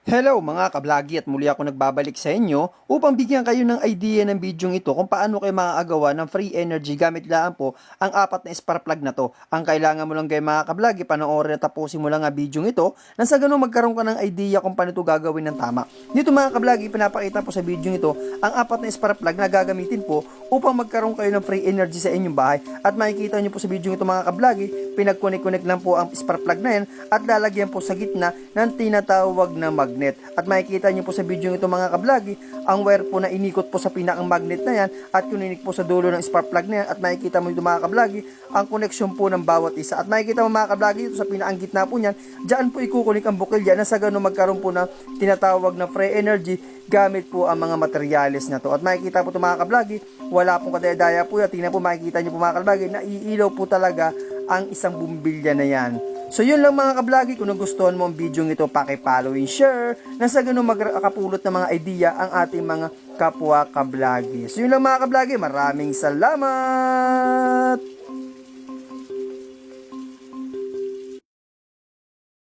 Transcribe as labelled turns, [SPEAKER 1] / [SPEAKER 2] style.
[SPEAKER 1] Hello mga kablagi at muli ako nagbabalik sa inyo upang bigyan kayo ng idea ng video ito kung paano kayo makakagawa ng free energy gamit lang po ang apat na spark plug na to. Ang kailangan mo lang kayo mga kablagi, panoorin at tapusin mo lang ang video ito nang sa ganun magkaroon ka ng idea kung paano ito gagawin ng tama. Dito mga kablagi, pinapakita po sa video ito ang apat na spark plug na gagamitin po upang magkaroon kayo ng free energy sa inyong bahay. At makikita nyo po sa video ito mga kablagi, pinag-connect lang po ang spark plug na yan at lalagyan po sa gitna ng tinatawag na magnet. At makikita nyo po sa video ito mga kablagi, ang wire po na inikot po sa pinakang magnet na yan at kuninik po sa dulo ng spark plug na yan. At makikita mo dito mga kablagi, ang connection po ng bawat isa. At makikita mo mga kablagi dito sa pinakang gitna po niyan, dyan po ikukunik ang bukilya na sa ganun magkaroon po ng tinatawag na free energy gamit po ang mga materyales na to. At makikita po ito mga kablagi, wala pong kadaya-daya po yan. Tingnan po, makikita nyo po mga kablagi, naiilaw po talaga ang isang bumbilya na yan. So yun lang mga kablagi, kung nagustuhan mo ang video ito, paki-follow and share na sa ganun magkakapulot ng mga idea ang ating mga kapwa kablagi. So yun lang mga kablagi, maraming salamat!